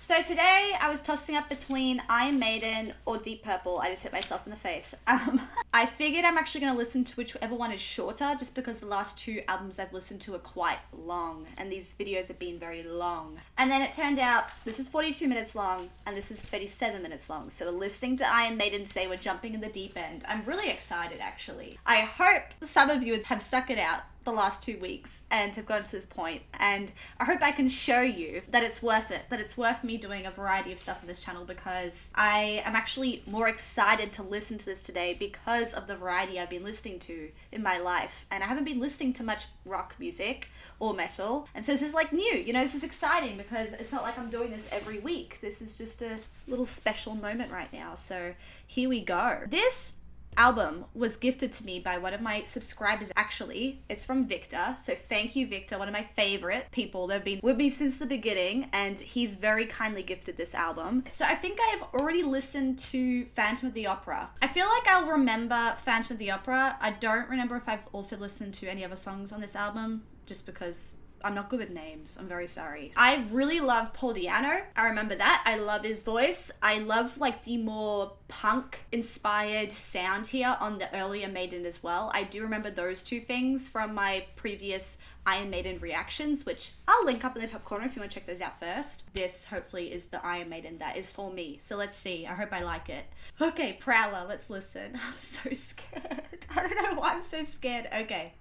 So today I was tossing up between Iron Maiden or Deep Purple. I just hit myself in the face. I figured I'm actually going to listen to whichever one is shorter, just because the last two albums I've listened to are quite long, and these videos have been very long. And then it turned out this is 42 minutes long, and this is 37 minutes long. So listening to Iron Maiden today, we're jumping in the deep end. I'm really excited, actually. I hope some of you have stuck it out the last 2 weeks and have gotten to this point, and I hope I can show you that it's worth it, that it's worth me doing a variety of stuff on this channel, because I am actually more excited to listen to this today because of the variety I've been listening to in my life, and I haven't been listening to much rock music or metal, and so this is like new, this is exciting because it's not like I'm doing this every week. This is just a little special moment right now, so here we go. This album was gifted to me by one of my subscribers. Actually, it's from Victor, so thank you, Victor, one of my favorite people that have been with me since the beginning, and he's very kindly gifted this album. So I think I have already listened to Phantom of the Opera. I feel like I'll remember Phantom of the Opera. I don't remember if I've also listened to any other songs on this album, just because I'm not good with names. I'm very sorry. I really love Paul Di'Anno. I remember that. I love his voice. I love the more punk inspired sound here on the earlier Maiden as well. I do remember those two things from my previous Iron Maiden reactions, which I'll link up in the top corner if you want to check those out first. This hopefully is the Iron Maiden that is for me. So let's see. I hope I like it. Okay, Prowler, let's listen. I'm so scared. I don't know why I'm so scared. Okay.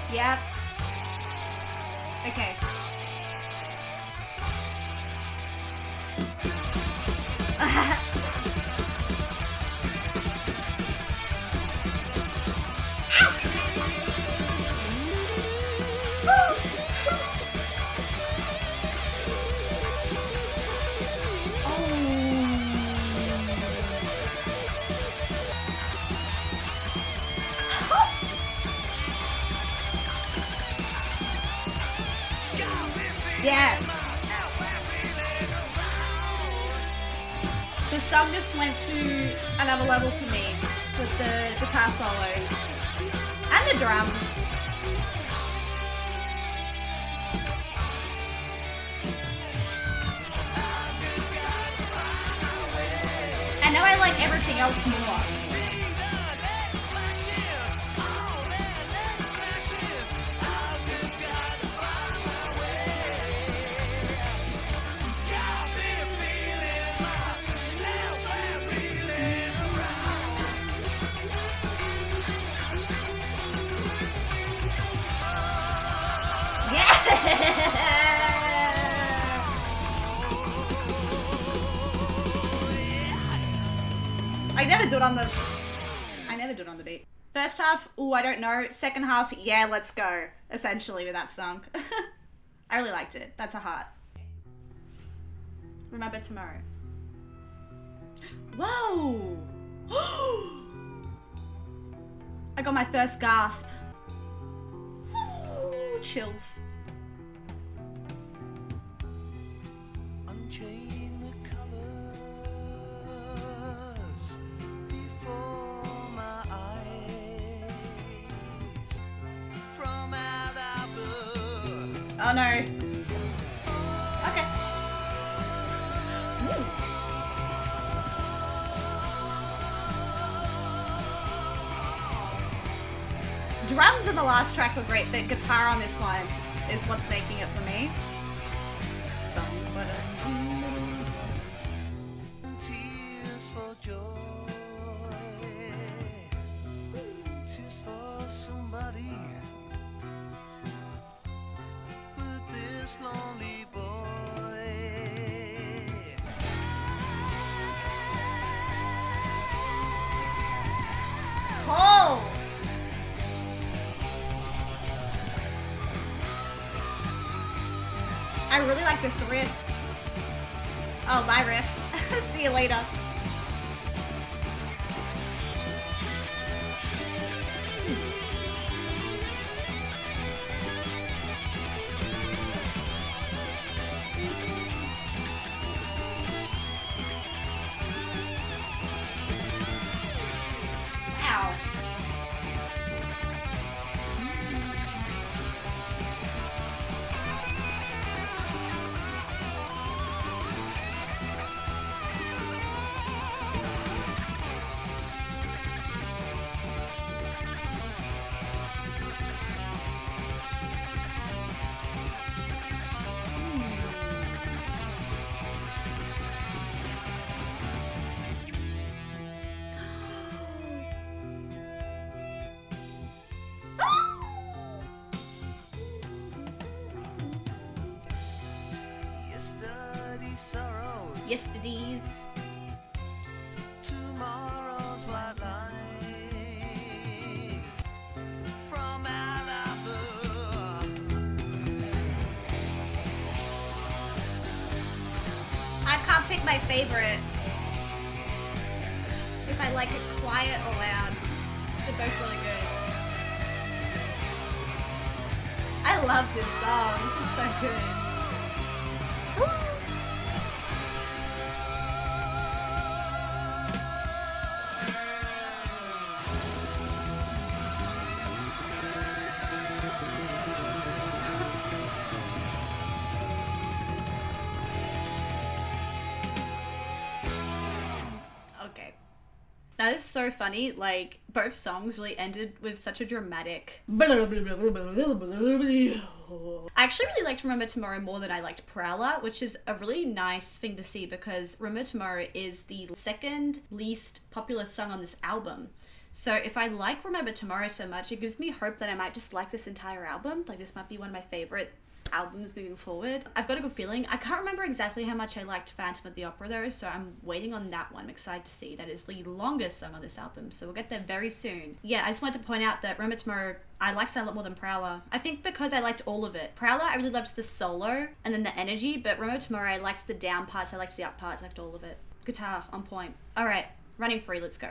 Yep. Okay. Yeah. The song just went to another level for me with the guitar solo and the drums. I know I like everything else more. I never do it on the beat. First half, ooh, I don't know. Second half, yeah, let's go. Essentially with that song. I really liked it. That's a heart. Remember tomorrow. Whoa! I got my first gasp. Ooh, chills. Oh no. Okay. Woo. Drums in the last track were great, but guitar on this one is what's making it for me. Tears for joy. Tears for somebody. Lonely boy. really like this riff. Oh, my riff. See you later. Yesterdays. Tomorrow's white lines from Malibu. I can't pick my favorite. If I like it quiet or loud. They're both really good. I love this song. This is so good. Woo! Okay. That is so funny. Like, both songs really ended with such a dramatic. I actually really liked Remember Tomorrow more than I liked Prowler, which is a really nice thing to see because Remember Tomorrow is the second least popular song on this album. So if I like Remember Tomorrow so much, it gives me hope that I might just like this entire album. Like, this might be one of my favorite albums moving forward. I've got a good feeling. I can't remember exactly how much I liked Phantom of the Opera though, so I'm waiting on that one. I'm excited to see. That is the longest song on this album, so we'll get there very soon. Yeah, I just wanted to point out that Remember Tomorrow, I liked that a lot more than Prowler. I think because I liked all of it. Prowler, I really loved the solo and then the energy, but Remember Tomorrow, I liked the down parts, I liked the up parts, I liked all of it. Guitar, on point. Alright, Running Free, let's go.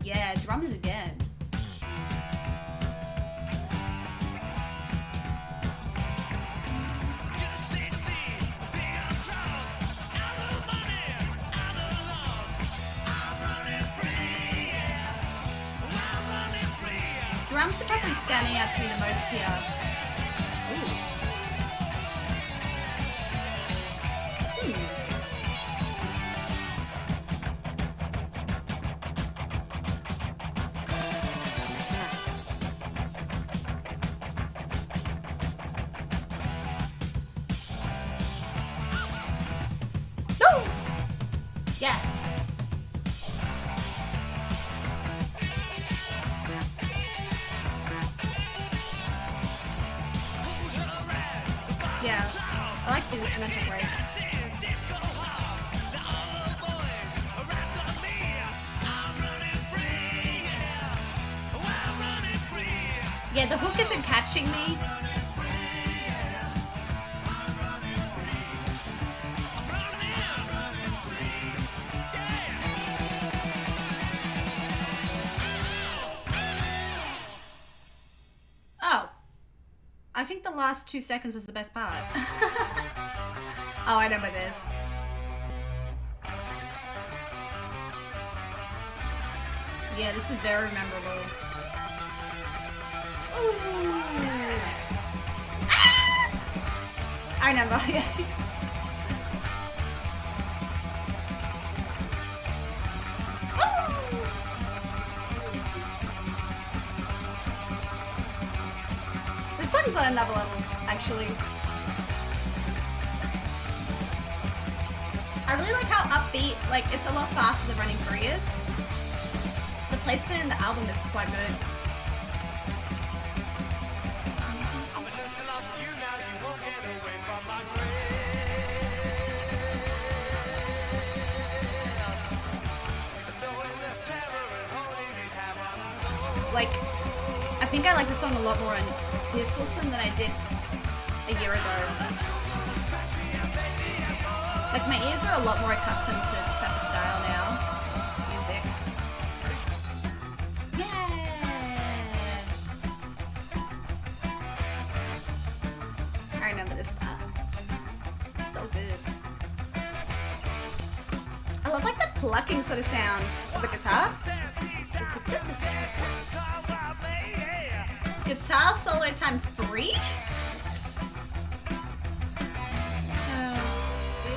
Yeah, drums again. Drums are probably standing out to me the most here. Ooh. No! Yeah. Yeah, I like to see the instrumental break. Yeah, the hook isn't catching me. Oh. I think the last 2 seconds was the best part. Oh, I remember this. Yeah, this is very memorable. Ooh. Ah! I remember, yeah. This song's on another level, actually. I really like how upbeat, like, it's a lot faster than Running Free is. The placement in the album is quite good. Like, I think I like the song a lot more on this listen than I did a year ago. Like, my ears are a lot more accustomed to this type of style now. Music. Yeah! I remember this part. So good. I love, like, the plucking sort of sound of the guitar. Guitar solo times 3? Here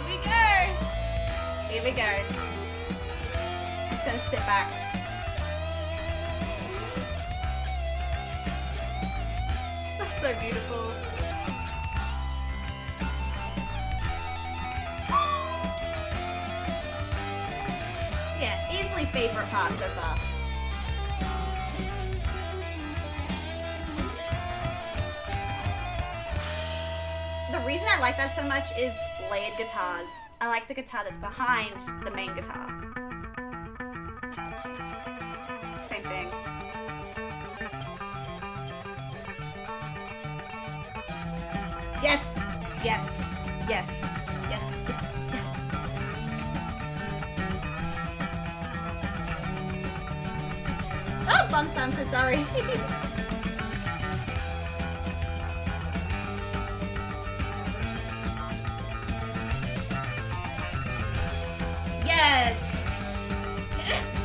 we go. Here we go. Just gonna sit back. That's so beautiful. Yeah, easily favorite part so far. The reason I like that so much is layered guitars. I like the guitar that's behind the main guitar. Same thing. Yes, yes, yes, yes, yes, yes. Oh, bumps, I'm so sorry. Yes! Yes!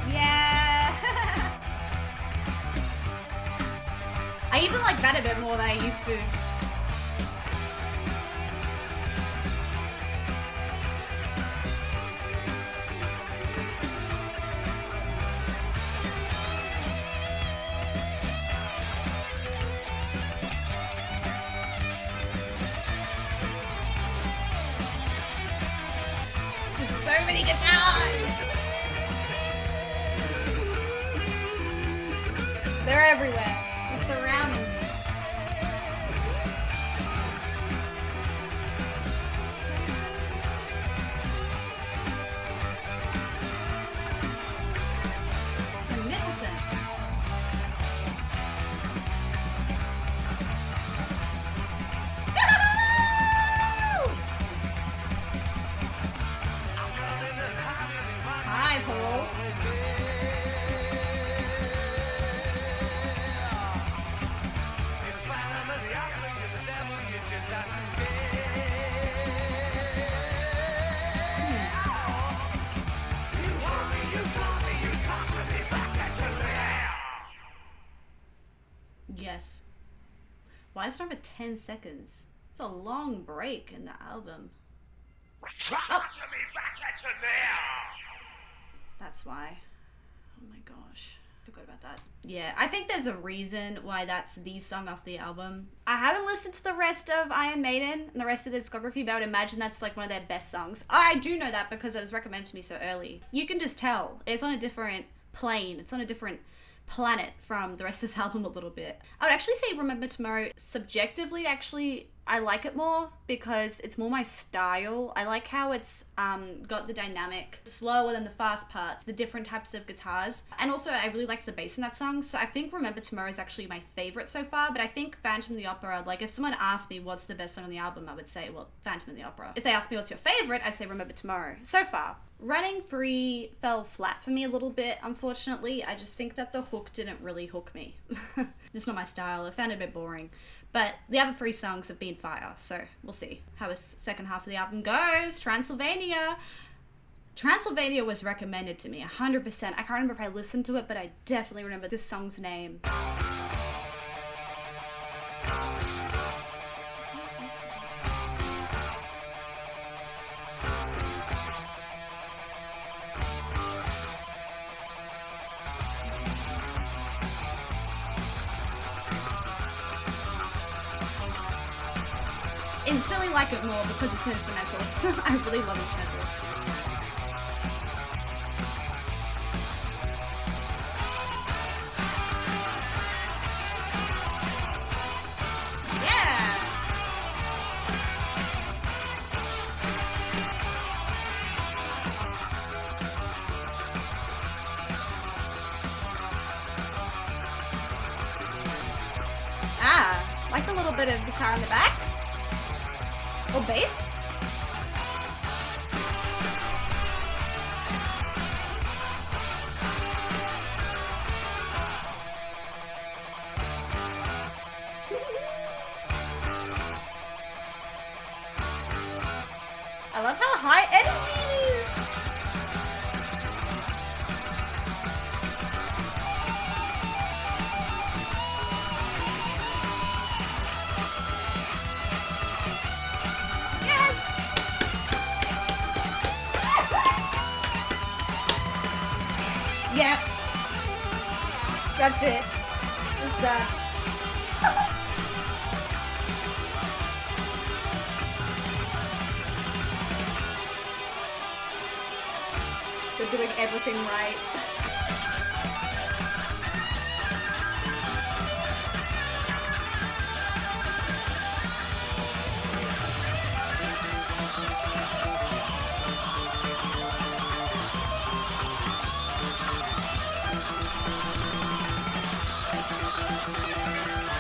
Yeah! I even like that a bit more than I used to. So many guitars! They're everywhere. They're surrounding me. It's magnificent. Hi, Paul. Yes. Why is it over 10 seconds? It's a long break in the album. Oh. That's why. Oh my gosh. Forgot about that. Yeah, I think there's a reason why that's the song off the album. I haven't listened to the rest of Iron Maiden and the rest of the discography, but I would imagine that's like one of their best songs. I do know that because it was recommended to me so early. You can just tell. It's on a different plane. It's on a different planet from the rest of this album a little bit. I would actually say Remember Tomorrow, subjectively, actually, I like it more because it's more my style. I like how it's got the dynamic, slower than the fast parts, the different types of guitars. And also, I really liked the bass in that song. So I think Remember Tomorrow is actually my favorite so far. But I think Phantom of the Opera, like if someone asked me what's the best song on the album, I would say, well, Phantom of the Opera. If they asked me what's your favorite, I'd say Remember Tomorrow. So far. Running Free fell flat for me a little bit, unfortunately. I just think that the hook didn't really hook me. Just not my style. I found it a bit boring. But the other 3 songs have been fire, so we'll see how the second half of the album goes. Transylvania. Transylvania was recommended to me 100%. I can't remember if I listened to it, but I definitely remember this song's name. Instantly like it more because it's an instrumental. I really love instrumentals. Yeah! bit of guitar in the back. Or bass. I love how high energy it is. Yep. That's it. It's done. They're doing everything right.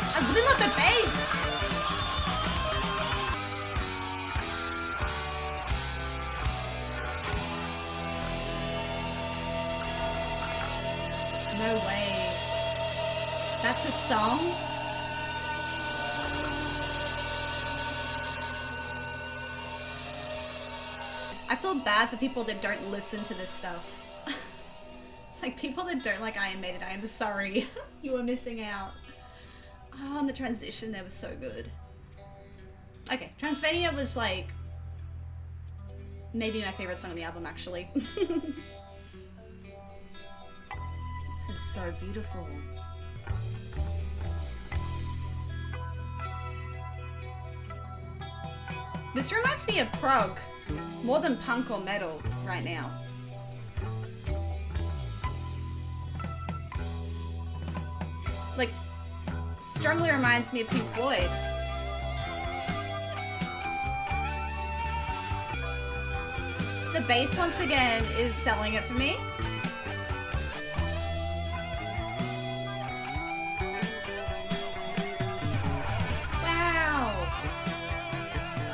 I really love the bass. No way. That's a song? I feel bad for people that don't listen to this stuff. Like people that don't like Iron Maiden, I am sorry. You were missing out. Oh, and the transition there was so good. Okay, Transylvania was like maybe my favorite song on the album actually. This is so beautiful. This reminds me of prog, more than punk or metal right now. Like, strongly reminds me of Pink Floyd. The bass once again is selling it for me.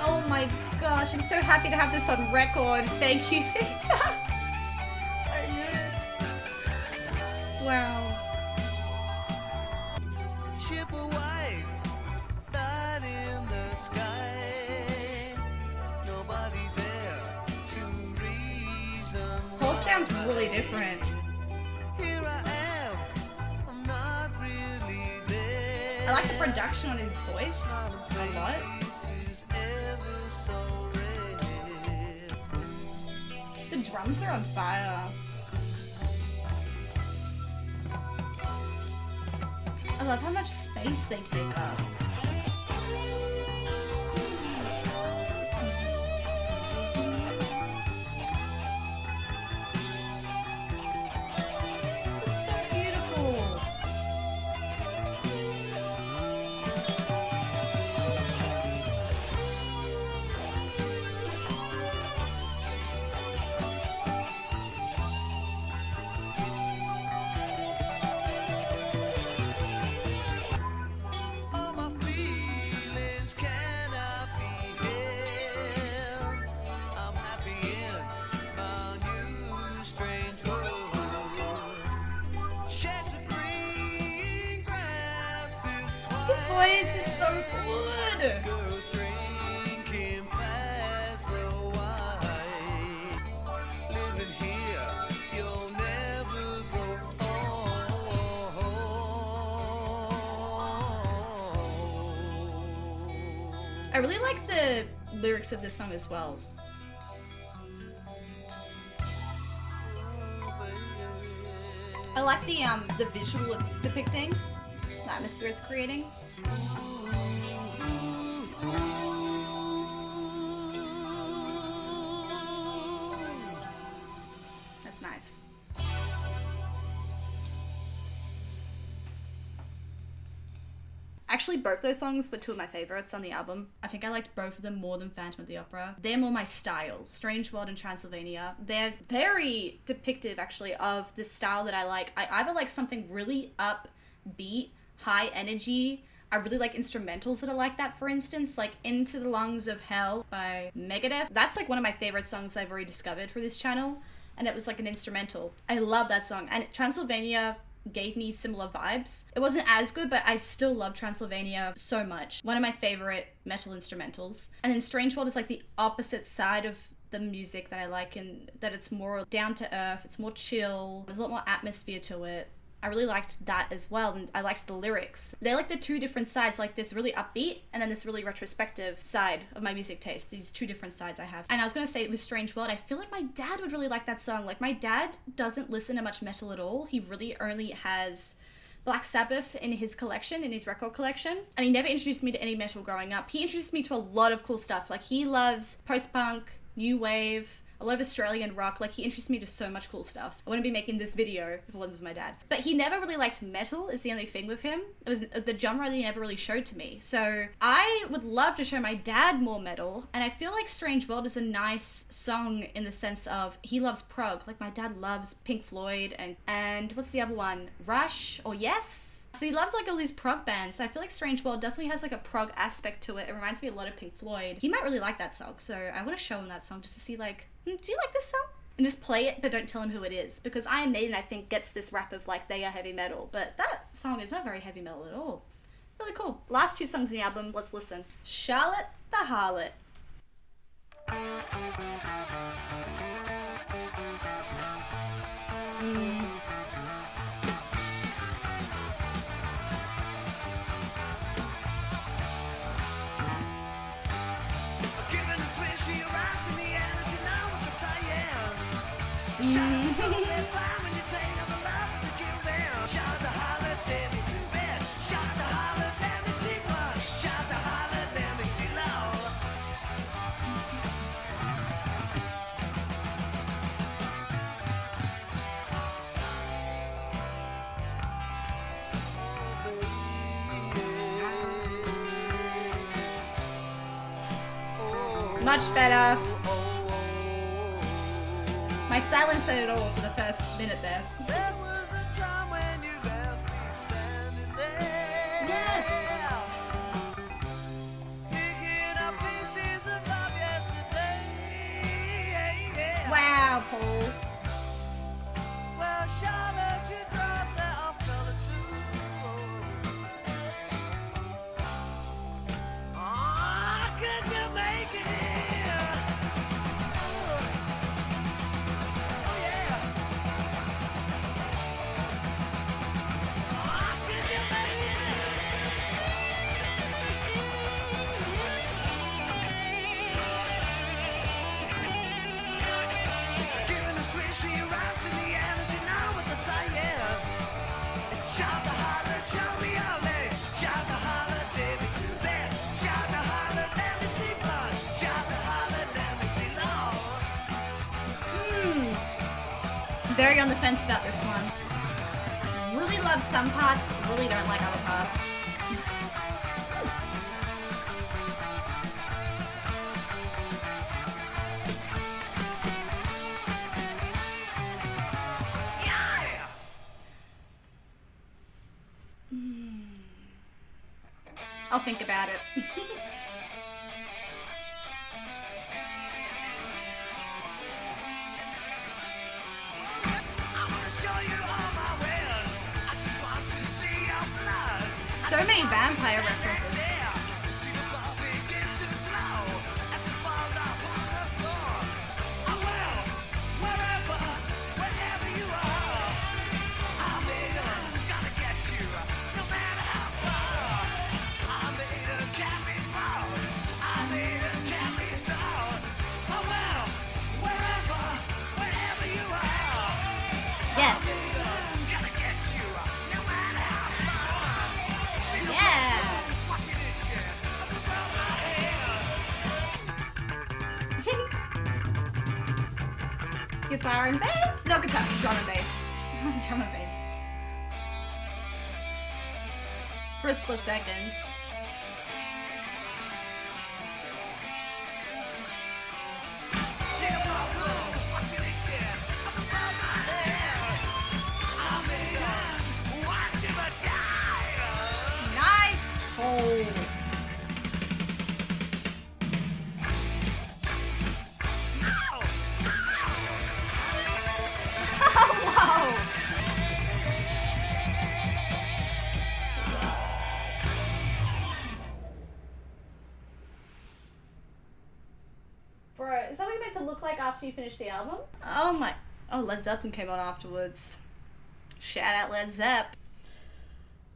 Oh my gosh, I'm so happy to have this on record. Thank you, Vita. So good. Wow. Ship away, light in the sky. Nobody there to reason. Whole sounds really different. Here I am, I'm not really there. I like the production on his voice a lot. The drums are on fire. I love how much space they take up. This is so beautiful. All my feelings cannot be held. I'm happy in my new strange world. Shades of green grass is twilight. His voice is so good. Girls drinking past the wine. Living here, you'll never grow old. I really like the lyrics of this song as well. I like the visual it's depicting, the atmosphere it's creating. That's nice. Actually, both those songs were two of my favorites on the album. I think I liked both of them more than Phantom of the Opera. They're more my style. Strange World and Transylvania. They're very depictive, actually, of the style that I like. I either like something really upbeat, high energy. I really like instrumentals that are like that, for instance, like Into the Lungs of Hell by Megadeth. That's like one of my favorite songs I've already discovered for this channel, and it was like an instrumental. I love that song, and Transylvania gave me similar vibes. It wasn't as good, but I still love Transylvania so much. One of my favorite metal instrumentals. And then Strange World is like the opposite side of the music that I like, in that it's more down to earth, it's more chill, there's a lot more atmosphere to it. I really liked that as well, and I liked the lyrics. They're like the two different sides, like this really upbeat and then this really retrospective side of my music taste. These two different sides I have. And I was gonna say with Strange World, I feel like my dad would really like that song. Like my dad doesn't listen to much metal at all. He really only has Black Sabbath in his collection, in his record collection. And he never introduced me to any metal growing up. He introduced me to a lot of cool stuff. Like he loves post-punk, new wave, a lot of Australian rock. Like he introduced me to so much cool stuff. I wouldn't be making this video if it wasn't for my dad. But he never really liked metal, is the only thing with him. It was the genre that he never really showed to me. So I would love to show my dad more metal, and I feel like Strange World is a nice song in the sense of he loves prog. Like my dad loves Pink Floyd and what's the other one? Rush or Yes? So he loves like all these prog bands. So I feel like Strange World definitely has like a prog aspect to it. It reminds me a lot of Pink Floyd. He might really like that song, so I want to show him that song just to see like, do you like this song? And just play it, but don't tell him who it is. Because Iron Maiden, I think, gets this rap of like they are heavy metal, but that song is not very heavy metal at all. Really cool. Last two songs in the album, let's listen. Charlotte the Harlot. Much better. My silence said it all for the first minute there. There was a time when you left me standing there. Yes. Picking up pieces of love yesterday. Wow, Paul. Well, Charlotte, your dress set off color too. Oh, could you make it here? Oh, yeah. Oh, could you make it? Giving a switch to your eyes to the energy now with the cyan. Shout the holler, show me all day. Shout the holler, take me to bed. Shout the holler, let me see blood. Shout the holler, let me see love. Very on the fence about this one. Really love some parts, really don't like other parts. Yeah! I'll think about it. I wanna show you all my ways. I just want to see your blood. So many vampire references. See the blood begin to flow as it falls out on the floor. I will, wherever you are. I made us gonna get you, no matter how far. I made a can't be found. I made a can't be sold. I will, wherever you are. Yes. Gonna get you, no matter how far. Yeah. Watching this shit above my head. Guitar and bass? No, guitar, drum and bass. Drum and bass. For a split second. See above the watching this shit above my head. I'm in, watching her die. Nice, Paul. that what you're meant to look like after you finish the album? Oh, Led Zeppelin came on afterwards. Shout out Led Zepp.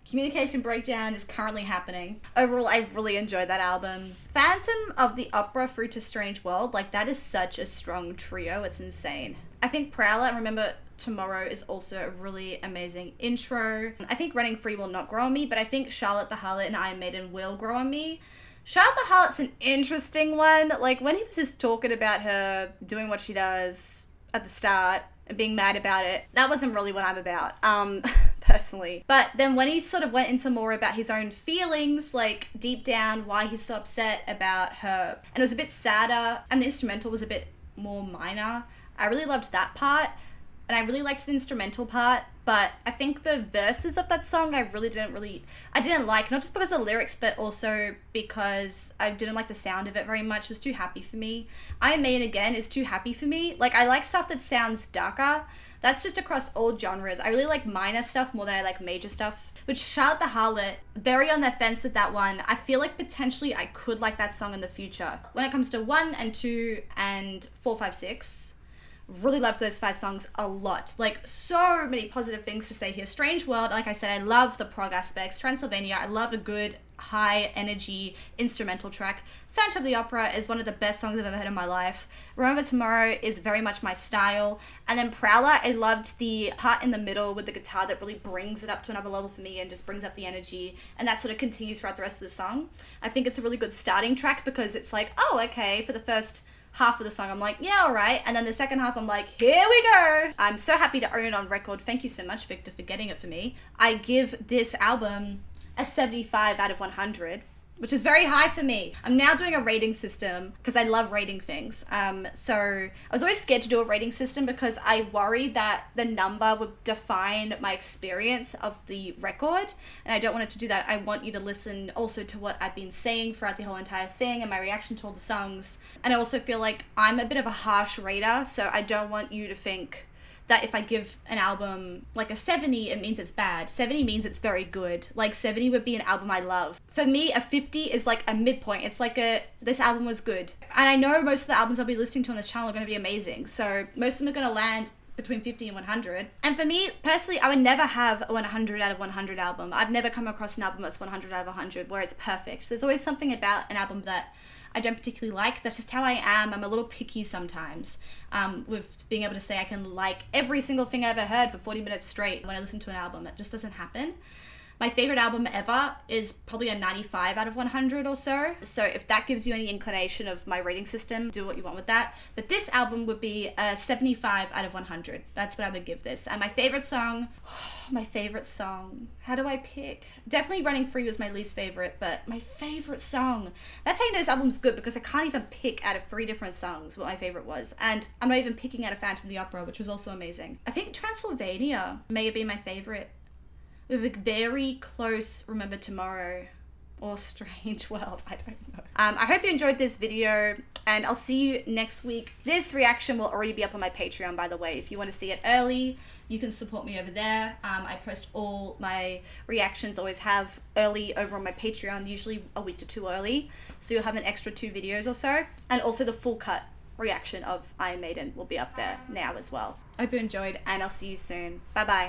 Communication Breakdown is currently happening. Overall, I really enjoyed that album. Phantom of the Opera through to Strange World, like that is such a strong trio, it's insane. I think Prowler, Remember Tomorrow is also a really amazing intro. I think Running Free will not grow on me, but I think Charlotte the Harlot and Iron Maiden will grow on me. Charlotte the Harlot's an interesting one. Like when he was just talking about her doing what she does at the start and being mad about it, that wasn't really what I'm about, personally. But then when he sort of went into more about his own feelings, like deep down why he's so upset about her, and it was a bit sadder, and the instrumental was a bit more minor. I really loved that part, and I really liked the instrumental part, but I think the verses of that song I didn't like, not just because of the lyrics, but also because I didn't like the sound of it very much. It was too happy for me. Iron Maiden, again, is too happy for me. Like, I like stuff that sounds darker. That's just across all genres. I really like minor stuff more than I like major stuff. Which, Charlotte the Harlot, very on the fence with that one. I feel like potentially I could like that song in the future. When it comes to 1 and 2 and 4, 5, 6... really loved those 5 songs a lot. Like, so many positive things to say here. Strange World, like I said, I love the prog aspects. Transylvania, I love a good high energy instrumental track. Phantom of the Opera is one of the best songs I've ever heard in my life. Remember Tomorrow is very much my style. And then Prowler, I loved the part in the middle with the guitar that really brings it up to another level for me and just brings up the energy. And that sort of continues throughout the rest of the song. I think it's a really good starting track because it's like, oh, okay, for the first half of the song I'm like, yeah, all right, and then the second half I'm like, here we go. I'm so happy to own it on record. Thank you so much, Victor, for getting it for me. I give this album a 75 out of 100, which is very high for me. I'm now doing a rating system because I love rating things. So I was always scared to do a rating system because I worried that the number would define my experience of the record, and I don't want it to do that. I want you to listen also to what I've been saying throughout the whole entire thing and my reaction to all the songs. And I also feel like I'm a bit of a harsh rater, so I don't want you to think that if I give an album like a 70, it means it's bad. 70 means it's very good. Like 70 would be an album I love. For me, a 50 is like a midpoint. It's like this album was good. And I know most of the albums I'll be listening to on this channel are going to be amazing. So most of them are going to land between 50 and 100. And for me, personally, I would never have a 100 out of 100 album. I've never come across an album that's 100 out of 100 where it's perfect. There's always something about an album that I don't particularly like. That's just how I am. I'm a little picky sometimes with being able to say I can like every single thing I ever heard for 40 minutes straight when I listen to an album. It just doesn't happen. My favorite album ever is probably a 95 out of 100 or so. So if that gives you any inclination of my rating system, do what you want with that. But this album would be a 75 out of 100. That's what I would give this. And my favorite song, how do I pick? Definitely Running Free was my least favorite, but my favorite song. That's how you know this album's good, because I can't even pick out of 3 different songs what my favorite was. And I'm not even picking out of Phantom of the Opera, which was also amazing. I think Transylvania may have been my favorite, with a very close Remember Tomorrow or Strange World, I don't know. I hope you enjoyed this video, and I'll see you next week. This reaction will already be up on my Patreon, by the way. If you want to see it early, you can support me over there. I post all my reactions, always have early over on my Patreon, usually a week to 2 early. So you'll have an extra 2 videos or so. And also the full cut reaction of Iron Maiden will be up there now as well. I hope you enjoyed, and I'll see you soon. Bye bye.